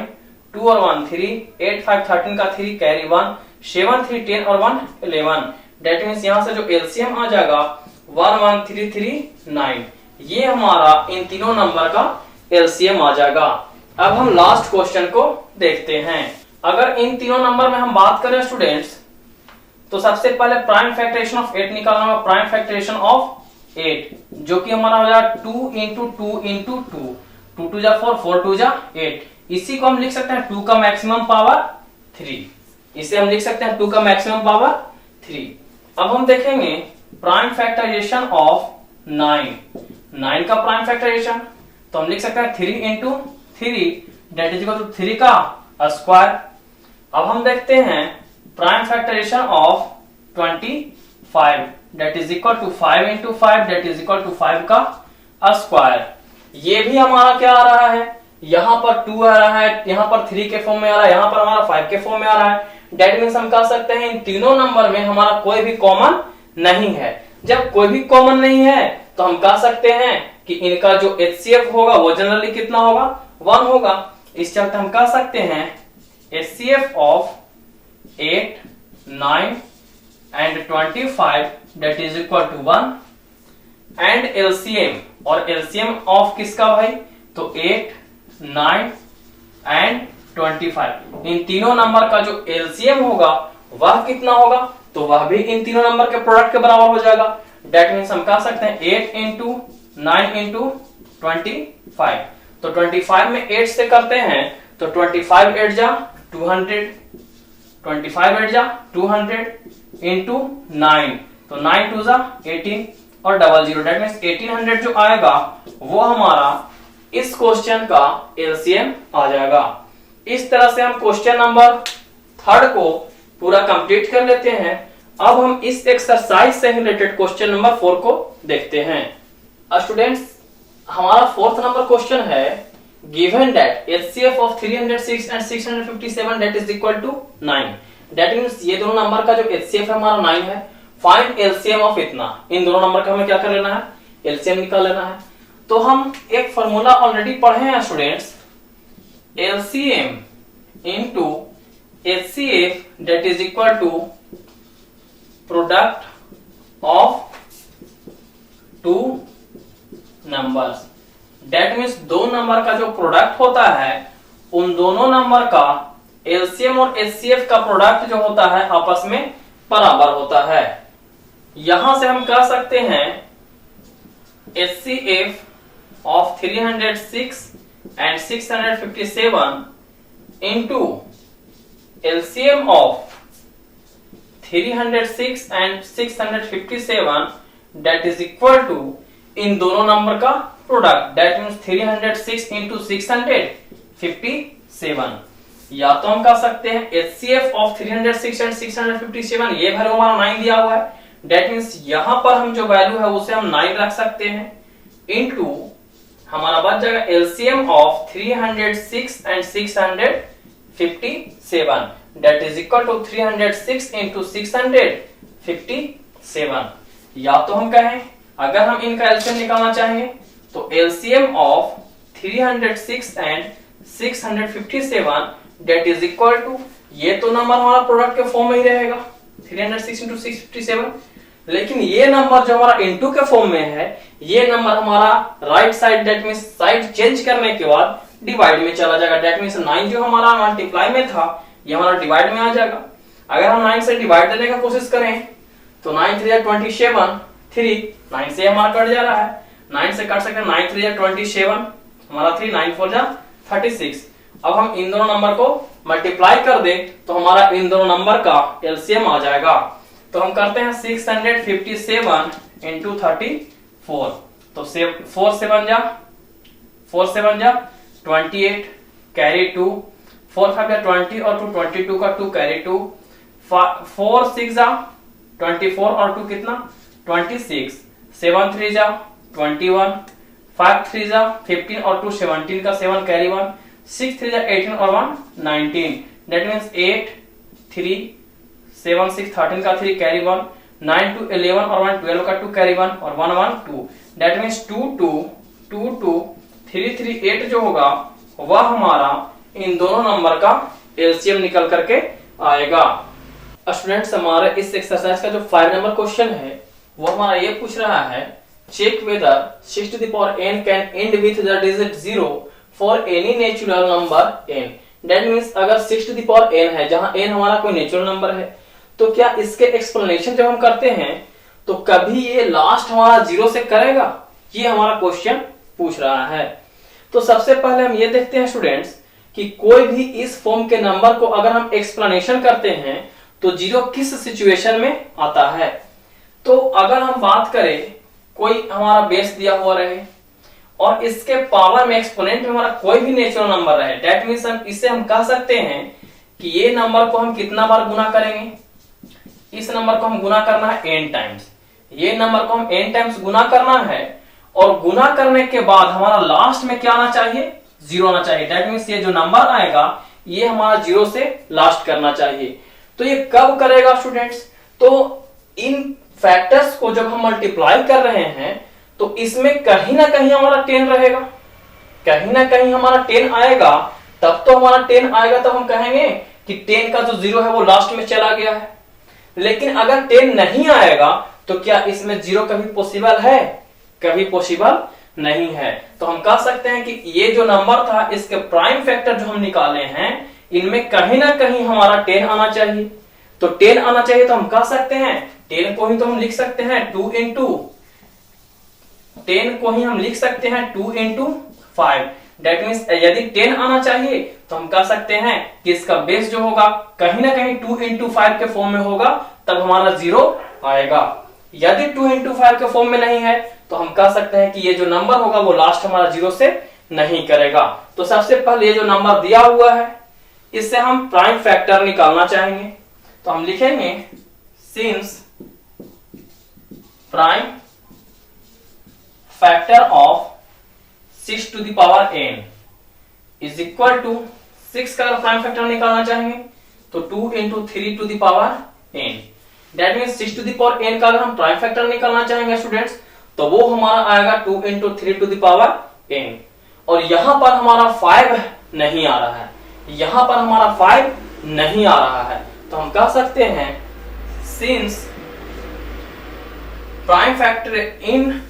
2 और 1 3, 8 5 13 का 3 कैरी 1, 7 3 10 और 1 11, डेट मीन्स यहां से जो एलसीएम आ जाएगा 11339, ये हमारा इन तीनों नंबर का एलसीएम आ जाएगा। अब हम लास्ट क्वेश्चन को देखते हैं। अगर इन तीनों नंबर में हम बात करें स्टूडेंट्स तो सबसे पहले प्राइम फैक्टरेशन ऑफ 8 निकालना होगा। प्राइम फैक्टरेशन ऑफ 8 जो कि हमारा हो जाएगा 2 इंटू 2 इंटू 2, 2 2 जा 4, 4 2 जा 8। इसी को हम लिख सकते हैं 2 का मैक्सिमम पावर 3, इसे हम लिख सकते हैं 2 का मैक्सिमम पावर 3। अब हम देखेंगे प्राइम फैक्टराइजेशन ऑफ 9, 9 का प्राइम फैक्टराइजेशन, तो हम लिख सकते हैं 3 into 3 that is equal to 3 का स्क्वायर। अब हम देखते हैं prime factorisation of 25 that is equal to 5 into 5 that is equal to 5 का स्क्वायर। ये भी हमारा क्या आ रहा है? यहां पर 2 आ रहा है, यहां पर 3 के फॉर्म में आ रहा है, यहां पर हमारा 5 के फॉर्म में आ रहा है। डेट मीन्स हम कह सकते हैं इन तीनों नंबर में हमारा कोई भी कॉमन नहीं है। जब कोई भी कॉमन नहीं है तो हम कह सकते हैं कि इनका जो HCF होगा वो जनरली कितना होगा? 1 होगा। इस चलते हम कह सकते हैं HCF of 8, 9 and 25 that is equal to 1 and LCM, और LCM ऑफ किसका भाई? तो 8, 9 एंड 25, इन तीनों नंबर का जो LCM होगा वह कितना होगा? तो वह भी इन तीनों नंबर के प्रोडक्ट के बराबर हो जाएगा। डेट मीन्स हम कह सकते हैं 8 इंटू 9 इंटू 25, तो 25 में 8 से करते हैं तो 25 8 जा 200, 25 8 जा 200 इंटू 9, तो 9 2 जा 18 और डबल जीरो, दैट मीन्स 1800 जो आएगा वो हमारा इस क्वेश्चन का एलसीएम आ जाएगा। इस तरह से हम क्वेश्चन नंबर 3 को पूरा कंप्लीट कर लेते हैं। अब हम इस एक्सरसाइज से रिलेटेड क्वेश्चन नंबर 4 को देखते हैं। स्टूडेंट्स, हमारा 4th नंबर क्वेश्चन है given that HCF of 306 and 657 that is equal to 9, that means ये दोनों नंबर का जो एचसीएफ है हमारा 9 है। फाइंड एलसीएम ऑफ इतना, इन दोनों नंबर का हमें क्या कर लेना है, एलसीएम निकाल लेना है। तो हम एक फॉर्मूला ऑलरेडी पढ़े हैं students, LCM into HCF that is equal to product of two numbers, that means दो नंबर का जो प्रोडक्ट होता है उन दोनों नंबर का एलसीएम और एचसीएफ का प्रोडक्ट जो होता है आपस में बराबर होता है। यहां से हम कह सकते हैं HCF of 306 and 657 into LCM of 306 and 657 that is equal to इन दोनों नंबर का प्रोडक्ट, दैट मीन्स 306 इंटू 657। या तो हम कह सकते हैं एचसीएफ ऑफ 306 एंड 657, ये वैल्यू हमारा 9 दिया हुआ है, दैट मीन्स यहां पर हम जो वैल्यू है उसे हम 9 रख सकते हैं, इनटू हमारा बच जाएगा LCM of 306 and 657 that is equal to 306 into 657। या तो हम कहें अगर हम इनका एलसीएम निकालना चाहेंगे तो LCM of 306 and 657 that is equal to, ये तो नंबर हमारा प्रोडक्ट के फॉर्म में ही रहेगा 306 इंटू 657, लेकिन ये नंबर जो हमारा इनटू के फॉर्म में है ये नंबर हमारा right side that means side change करने के बाद डिवाइड में चला जाएगा, दैट मींस 9 जो हमारा मल्टीप्लाई में था ये हमारा डिवाइड में आ जाएगा। अगर हम 9 से डिवाइड देने का कोशिश करें तो 9 3 27, 3 9 से हमारा कट जा रहा है, 9 से कट सकते हैं, 9 3 27 हमारा 3 9 4 जा 36। अब हम इन दोनों नंबर को मल्टीप्लाई कर दें तो हमारा इन दोनों नंबर का एलसीएम आ जाएगा। तो हम करते हैं 657 इंटू 34, तो 4 7 जा 28 कैरी 2, 4 5 जा 20 और 2 22 का 2 कैरी 2, 4 6 जा 24 और 2 कितना 26, 7 3 जा 21, 5 3 जा 15 और 2 17 का 7 कैरी 1, 6 3 जा 18 और 1 19, दैट मींस 8 3 7 6 13 का 3 कैरी 1, 9 2 11 और 1 12 का 2 कैरी 1 और 1 1 2, दैट मींस 2 2 2 2 3 3 8 जो होगा वह हमारा इन दोनों नंबर का एलसीएम निकल करके आएगा। स्टूडेंट्स, हमारे इस एक्सरसाइज का जो 5 नंबर क्वेश्चन है वो हमारा ये पूछ रहा है check whether 6 to the power n can end with the digit 0 for any natural number n, that means अगर 6 to the power n है जहां n हमारा कोई नेचुरल नंबर है तो क्या इसके एक्सप्लेनेशन जब हम करते हैं तो कभी ये लास्ट हमारा 0 से करेगा, ये हमारा क्वेश्चन पूछ रहा है। तो सबसे पहले हम ये देखते हैं स्टूडेंट्स कि कोई भी इस फॉर्म के नंबर को अगर हम एक्सप्लेनेशन करते हैं तो 0 किस सिचुएशन में आता है। तो अगर हम बात करें कोई हमारा बेस दिया हुआ रहे और इसके पावर में एक्सपोनेंट में हमारा कोई भी नेचुरल नंबर रहे, दैट मींस हम इसे हम कह सकते हैं कि ये नंबर को हम कितना बार गुना करेंगे, इस नंबर को हम गुना करना है n टाइम्स, ये नंबर को हम n टाइम्स गुना करना है और गुना करने के बाद हमारा लास्ट में क्या आना चाहिए, 0 आना चाहिए, दैट मींस ये जो नंबर आएगा ये हमारा 0 से लास्ट करना चाहिए। तो ये कब करेगा स्टूडेंट्स, तो इन फैक्टर्स को जब हम मल्टीप्लाई कर रहे हैं तो इसमें कहीं ना कहीं हमारा 10 रहेगा, कहीं ना कहीं हमारा 10 आएगा, तब तो हमारा 10 आएगा तब हम कहेंगे कि 10 का जो 0 है वो लास्ट में चला गया है। लेकिन अगर 10 नहीं आएगा तो क्या इसमें 0 कभी पॉसिबल है, कभी पॉसिबल नहीं है। तो हम कह सकते हैं कि ये जो नंबर था इसके प्राइम फैक्टर जो हम निकाले हैं इनमें कहीं ना कहीं हमारा 10 आना चाहिए। तो 10 आना चाहिए तो हम कह सकते हैं 10 को ही तो हम लिख सकते हैं 2 इंटू 10 को ही हम लिख सकते हैं 2 इंटू 5, डेट मीन्स यदि 10 आना चाहिए तो हम कह सकते हैं कि इसका बेस जो होगा कहीं ना कहीं 2 into 5 के फॉर्म में होगा, तब हमारा 0 आएगा। यदि 2 into 5 के फॉर्म में नहीं है तो हम कह सकते हैं कि ये जो नंबर होगा वो लास्ट हमारा 0 से नहीं करेगा। तो सबसे पहले ये जो नंबर दिया हुआ है इससे हम प्राइम फैक्टर निकालना चाहेंगे, तो हम लिखेंगे since prime factor of 6 to the power n is equal to 6 का अगर प्राइम फैक्टर निकालना चाहेंगे तो 2 into 3 to the power n। That means 6 to the power n का अगर हम प्राइम फैक्टर निकालना चाहेंगे स्टूडेंट्स तो वो हमारा आएगा 2 into 3 to the power n। और यहां पर हमारा 5 नहीं आ रहा है, यहां पर हमारा 5 नहीं आ रहा है, तो हम कह सकते हैं since prime factor in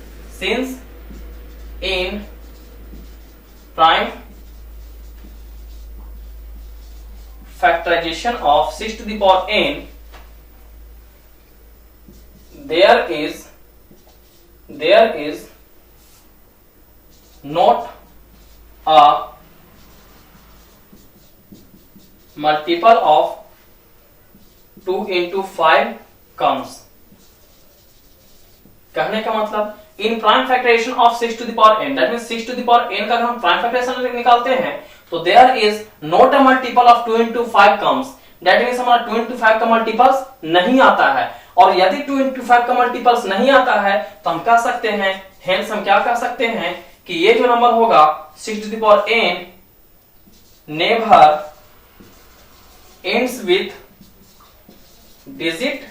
prime factorization of 6 to the power n there is not a multiple of 2 into 5 comes। कहने का मतलब in prime factorisation of 6 to the power n, that means 6 to the power n का अगर हम प्राइम फैक्टराइजेशन निकालते हैं तो there is not a multiple of 2 into 5 comes. That means हमारा 2 into 5 का मल्टीपल्स नहीं आता है, और यदि 2 into 5 का मल्टीपल्स नहीं आता है तो हम कह सकते हैं, हेंस हम क्या कह सकते हैं कि ये जो नंबर होगा 6 to the power n never ends with digit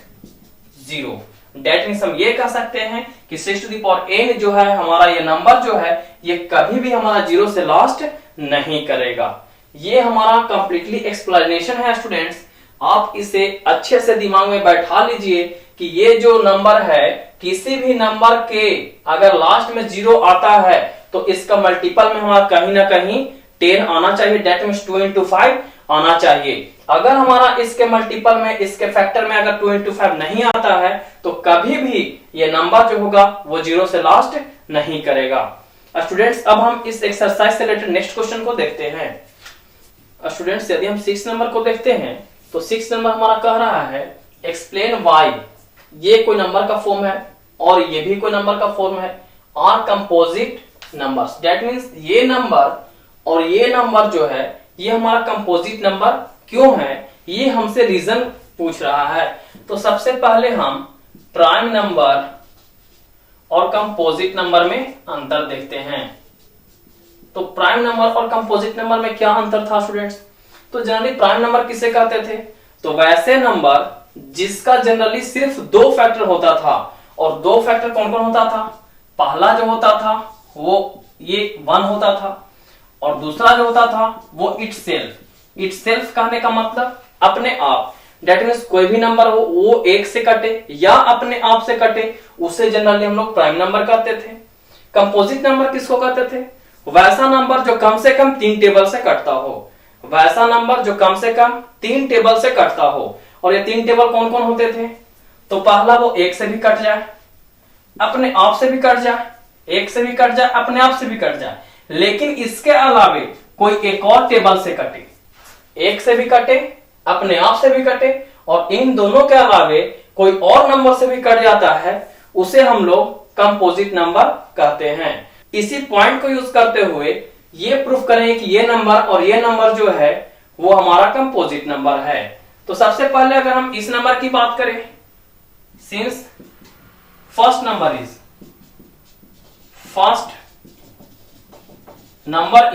0। That means हम ये कह सकते हैं कि 6 to the power n जो है हमारा ये नंबर जो है ये कभी भी हमारा 0 से लास्ट नहीं करेगा। ये हमारा कंप्लीटली एक्सप्लेनेशन है स्टूडेंट्स, आप इसे अच्छे से दिमाग में बैठा लीजिए कि ये जो नंबर है किसी भी नंबर के अगर लास्ट में 0 आता है तो इसका मल्टीपल में हमारा कहीं ना कहीं 10 आना चाहिए, डेट मीन्स 2 into 5 आना चाहिए। अगर हमारा इसके मल्टीपल में इसके फैक्टर में अगर 2 into 5 नहीं आता है तो कभी भी ये नंबर जो होगा वो 0 से लास्ट नहीं करेगा। स्टूडेंट्स अब हम इस एक्सरसाइज से रिलेटेड नेक्स्ट क्वेश्चन को देखते हैं। स्टूडेंट्स यदि हम 6 नंबर को देखते हैं तो 6 नंबर हमारा कह रहा है एक्सप्लेन वाई, ये कोई नंबर का फॉर्म है और ये भी कोई नंबर का फॉर्म है, are composite numbers. That means ये नंबर और ये नंबर जो है ये हमारा कंपोजिट नंबर क्यों है, ये हमसे रीजन पूछ रहा है। तो सबसे पहले हम प्राइम नंबर और कंपोजिट नंबर में अंतर देखते हैं। तो प्राइम नंबर और कंपोजिट नंबर में क्या अंतर था स्टूडेंट्स? तो जनरली प्राइम नंबर किसे कहते थे? तो वैसे नंबर जिसका जनरली सिर्फ 2 फैक्टर होता था, और 2 फैक्टर कौन कौन होता था? पहला जो होता था वो ये 1 होता था, और दूसरा जो होता था वो इटसेल्फ कहने का मतलब अपने आप। डेट मींस कोई भी नंबर हो वो 1 से कटे या अपने आप से कटे उसे जनरली हम लोग प्राइम नंबर कहते थे। कंपोजिट नंबर किसको कहते थे? वैसा नंबर जो कम से कम 3 टेबल से कटता हो, वैसा नंबर जो कम से कम 3 टेबल से कटता हो। और ये 3 टेबल कौन कौन होते थे? तो पहला वो 1 से भी कट जाए, अपने आप से भी कट जाए, 1 से भी कट जाए, अपने आप से भी कट जाए, लेकिन इसके अलावे कोई एक और टेबल से कटे, 1 से भी कटे, अपने आप से भी कटे, और इन दोनों के अलावे कोई और नंबर से भी कट जाता है, उसे हम लोग कंपोजिट नंबर कहते हैं। इसी पॉइंट को यूज करते हुए ये प्रूफ करें कि ये नंबर और ये नंबर जो है वो हमारा कंपोजिट नंबर है। तो सबसे पहले अगर हम इस नंबर की बात करें, सिंस फर्स्ट नंबर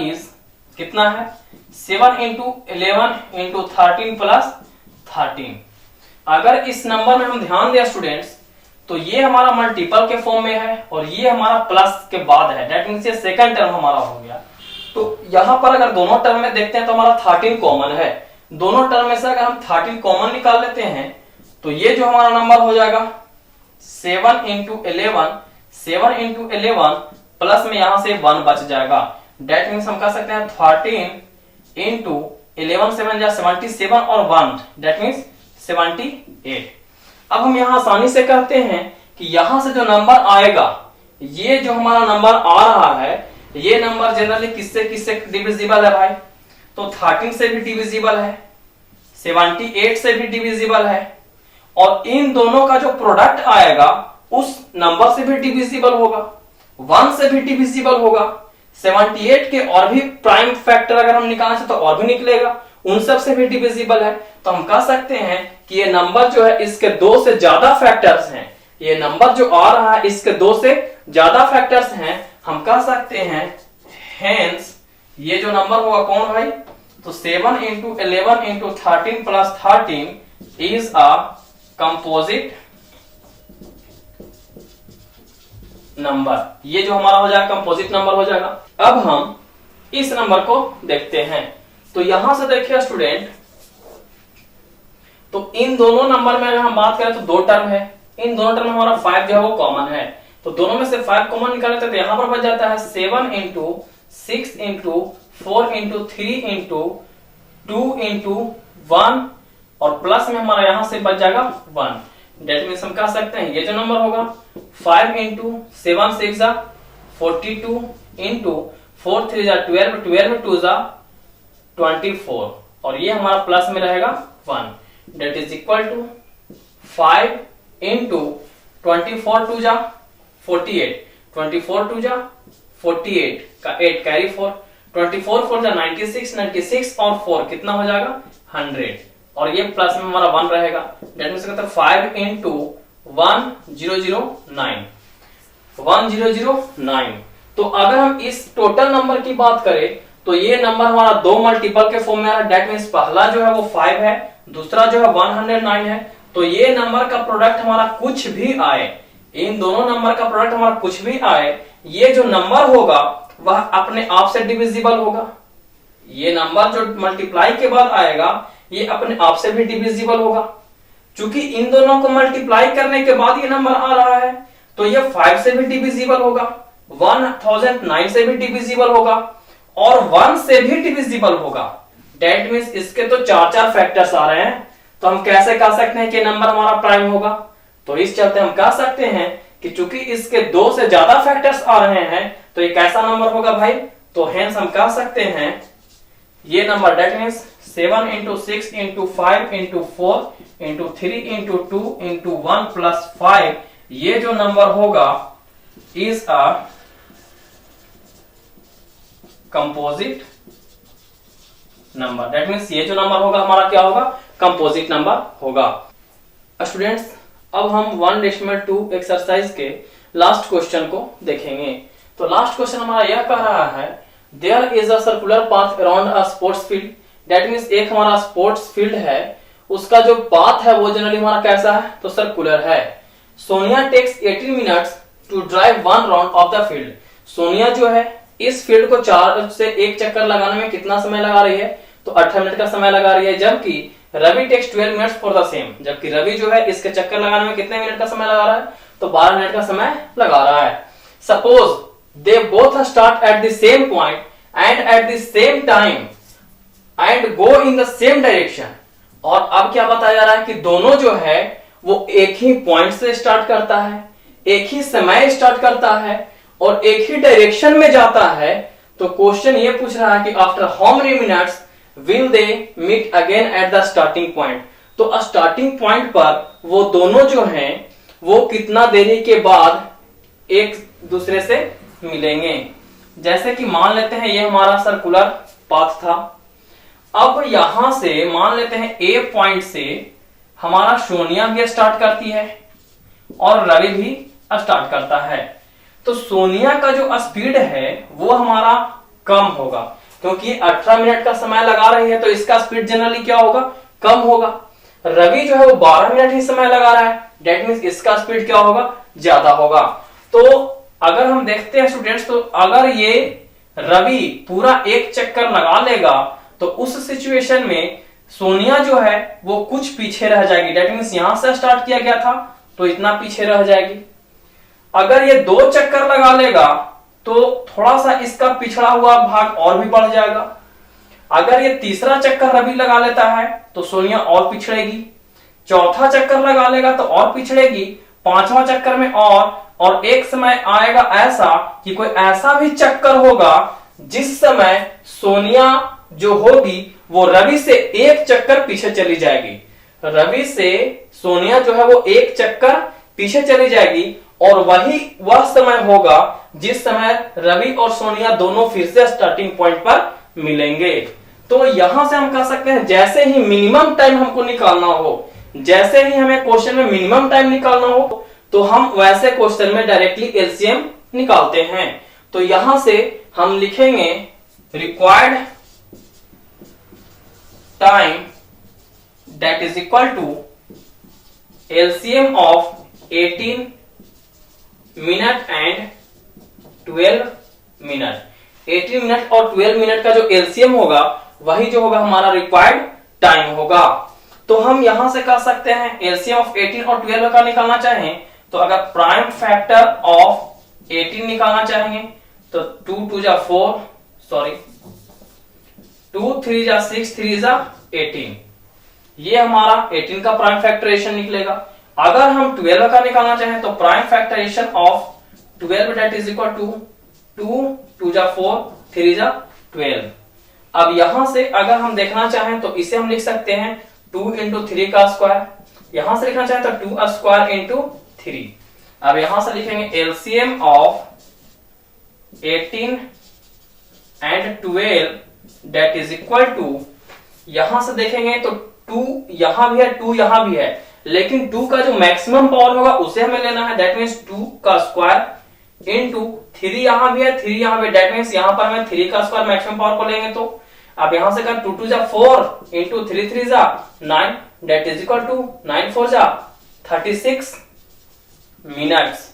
इज कितना है? 7 into 11 into 13 plus 13। अगर इस नंबर में हम ध्यान दें स्टूडेंट्स तो ये हमारा मल्टीपल के फॉर्म में है और ये हमारा प्लस के बाद है, दैट मींस ये सेकंड टर्म हमारा हो गया। तो यहां पर अगर दोनों टर्म में देखते हैं तो हमारा 13 कॉमन है, दोनों टर्म में से अगर हम 13 कॉमन निकाल लेते हैं तो ये जो हमारा नंबर हो जाएगा 7 into 11 प्लस में यहां से 1 बच जाएगा, दैट मींस हम कह सकते हैं 13 into 11 7 जा 77 और 1 दैट मींस 78। अब हम यहां आसानी से कहते हैं कि यहां से जो नंबर आएगा, ये जो हमारा नंबर आ रहा है ये नंबर जनरली किससे किससे डिविजिबल है भाई? तो 13 से भी डिविजिबल है, 78 से भी डिविजिबल है, और इन दोनों का जो प्रोडक्ट आएगा उस नंबर से भी डिविजिबल होगा, 1 से भी डिविजिबल होगा, 78 के और भी प्राइम फैक्टर अगर हम निकालना चाहे तो और भी निकलेगा, उन सब से भी डिविजिबल है। तो हम कह सकते हैं कि ये नंबर जो है इसके 2 से ज्यादा फैक्टर्स हैं, ये नंबर जो आ रहा है इसके 2 से ज्यादा फैक्टर्स हैं। हम कह सकते हैं हेंस ये जो नंबर होगा कौन भाई? तो 7 into 11 into 13 plus 13 is a composite number. ये जो हमारा हो जाएगा कंपोजिट नंबर हो जाएगा। अब हम इस नंबर को देखते हैं। तो यहां से देखिए स्टूडेंट, तो इन दोनों नंबर में अगर हम बात करें तो 2 टर्म है, इन दोनों टर्म में हमारा 5 जो है वो कॉमन है, तो दोनों में से 5 कॉमन निकाले तो यहां पर बच जाता है 7 into 6 into 4 into 3 into 2 into 1 और प्लस में हमारा यहां से बच जाएगा 1। डेट मीन्स हम कह सकते हैं ये जो नंबर होगा 5 इंटू 7 6 42 इंटू 4 3 12 12 2 24 और ये हमारा प्लस में रहेगा 1। That is equal to 5 into 24 2 48 24 2 48 का 8 कैरी 4 24 4 96 96 और 4 कितना हो जाएगा 100 और ये प्लस में हमारा 1 रहेगा। डेट मीन्स कहते हैं 5 इंटू 1009 1009। तो अगर हम इस टोटल नंबर की बात करें तो ये नंबर हमारा 2 मल्टीपल के फॉर्म में आ रहा है। डेट मीन्स पहला जो है वो 5 है, दूसरा जो है 109 है। तो ये नंबर का प्रोडक्ट हमारा कुछ भी आए, इन दोनों नंबर का प्रोडक्ट हमारा कुछ भी आए, ये जो नंबर होगा वह अपने आप से डिविजिबल होगा। ये नंबर जो मल्टीप्लाई के बाद आएगा ये अपने आप से भी डिविजिबल होगा। चूंकि इन दोनों को मल्टीप्लाई करने के बाद ये नंबर आ रहा है तो ये 5 से भी डिविजिबल होगा, 1009 से भी डिविजिबल होगा और 1 से भी डिविजिबल होगा। डेट मीन्स इसके तो 4 फैक्टर्स आ रहे हैं। तो हम कैसे कह सकते हैं कि नंबर हमारा प्राइम होगा? तो इस चलते हम कह सकते हैं कि चूंकि इसके 2 से ज्यादा फैक्टर्स आ रहे हैं तो ये कैसा नंबर होगा भाई? तो हेंस हम कह सकते हैं ये number that means 7 into 6 into 5 into 4 into 3 into 2 into 1 plus 5 ये जो नंबर होगा is a composite number. That means ये जो नंबर होगा हमारा क्या होगा? कंपोजिट नंबर होगा। स्टूडेंट्स अब हम 1.2 एक्सरसाइज के लास्ट क्वेश्चन को देखेंगे। तो लास्ट क्वेश्चन हमारा यह कह रहा है there is a circular path around a sports field. That means एक हमारा स्पोर्ट्स फील्ड है, उसका जो पाथ है वो जनरली हमारा कैसा है? तो सर्कुलर है। Sonia takes 18 minutes to drive 1 round of the field. Sonia जो है इस फील्ड को 4 से 1 चक्कर लगाने में कितना समय लगा रही है? तो 18 मिनट का समय लगा रही है। जबकि Ravi takes 12 minutes for the same. जबकि रवि जो है इसके चक्कर लगाने में कितने मिनट का समय लगा रहा है? तो 12 मिनट का समय लगा रहा है। Suppose they both start at the same point and at the same time and go in the same direction. और अब क्या बताया जा रहा है कि दोनों जो है वो एक ही पॉइंट से स्टार्ट करता है, एक ही समय स्टार्ट करता है और एक ही डायरेक्शन में जाता है। तो क्वेश्चन ये पूछ रहा है कि after how many minutes will they meet again at the starting point. तो स्टार्टिंग पॉइंट पर वो दोनों जो हैं वो कितना देरी के बाद एक दूसरे से मिलेंगे। जैसे कि मान लेते हैं ये हमारा सर्कुलर पाथ था। अब यहां से मान लेते हैं ए पॉइंट से हमारा सोनिया भी स्टार्ट करती है और रवि भी स्टार्ट करता है। तो सोनिया का जो स्पीड है वो हमारा कम होगा क्योंकि 18 मिनट का समय लगा रही है तो इसका स्पीड जनरली क्या होगा? कम होगा। रवि जो है वो 12 मिनट ही समय लगा रहा है। डेट मीन्स इसका स्पीड क्या होगा? ज्यादा होगा। तो अगर हम देखते हैं स्टूडेंट्स, तो अगर ये रवि पूरा 1 चक्कर लगा लेगा तो उस सिचुएशन में सोनिया जो है वो कुछ पीछे रह जाएगी। डेट मीन्स यहां से स्टार्ट किया गया था तो इतना पीछे रह जाएगी। अगर ये 2 चक्कर लगा लेगा तो थोड़ा सा इसका पिछड़ा हुआ भाग और भी बढ़ जाएगा। अगर ये तीसरा चक्कर रवि लगा लेता है तो सोनिया और पिछड़ेगी, चौथा चक्कर लगा लेगा तो और पिछड़ेगी, 5वां चक्कर में और और एक समय आएगा ऐसा कि कोई ऐसा भी चक्कर होगा जिस समय सोनिया जो होगी वो रवि से एक चक्कर पीछे चली जाएगी। रवि से सोनिया जो है वो एक चक्कर पीछे चली जाएगी और वह समय होगा जिस समय रवि और सोनिया दोनों फिर से स्टार्टिंग पॉइंट पर मिलेंगे। तो यहां से हम कह सकते हैं जैसे ही मिनिमम टाइम हमको निकालना हो, जैसे ही हमें क्वेश्चन में मिनिमम टाइम निकालना हो तो हम वैसे क्वेश्चन में डायरेक्टली एलसीएम निकालते हैं। तो यहां से हम लिखेंगे required time that is equal to LCM of 18 minute and 12 minute. 18 minute और 12 मिनट का जो एलसीएम होगा वही जो होगा हमारा रिक्वायर्ड टाइम होगा। तो हम यहां से कह सकते हैं एलसीएम ऑफ 18 और 12 का निकालना चाहें तो अगर प्राइम फैक्टर ऑफ 18 निकालना चाहेंगे तो 2 2 जा 4, सॉरी 2 3 जा 6, 3 जा 18, ये हमारा 18 का प्राइम फैक्टरेशन निकलेगा। अगर हम 12 का निकालना चाहें तो prime factorization of 12 that is equal to 2 2 जा 4, 3 जा 12। अब यहां से अगर हम देखना चाहें तो इसे हम लिख सकते हैं 2 इंटू 3 का स्क्वायर, यहां से लिखना चाहें तो 2 स्क्वायर इंटू 3। अब यहां से लिखेंगे LCM of 18 and 12 that is equal to, यहां से देखेंगे तो 2 यहां भी है 2 यहां भी है, लेकिन 2 का जो मैक्सिमम पावर होगा उसे हमें लेना है, दैट मीन्स 2 का स्क्वायर इंटू 3 यहां भी है 3 यहां भी, दैट मीन्स यहां पर हमें 3 का स्क्वायर मैक्सिमम पावर को लेंगे। तो अब यहां से कर 2 2 जा 4 इंटू 3 3 जा 9 दैट इज इक्वल टू 9 4 जा 36 मिनट्स।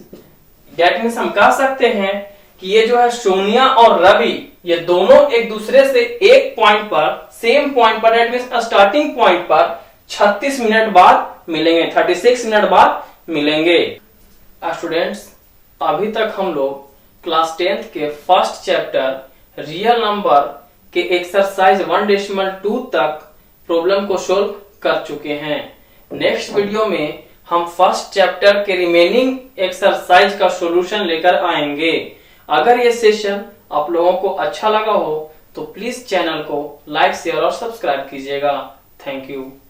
दैट मीन्स हम कह सकते हैं कि ये जो है सोनिया और रवि ये दोनों एक दूसरे से एक पॉइंट पर, सेम पॉइंट पर, दैट मीन्स स्टार्टिंग पॉइंट पर 36 मिनट बाद मिलेंगे, 36 मिनट बाद मिलेंगे। स्टूडेंट्स, अभी तक हम लोग क्लास 10th के फर्स्ट चैप्टर रियल नंबर के एक्सरसाइज 1.2 तक प्रॉब्लम को सोल्व कर चुके हैं। नेक्स्ट वीडियो में हम फर्स्ट चैप्टर के रिमेनिंग एक्सरसाइज का सॉल्यूशन लेकर आएंगे। अगर ये सेशन आप लोगों को अच्छा लगा हो तो प्लीज चैनल को लाइक, शेयर और सब्सक्राइब कीजिएगा। Thank you.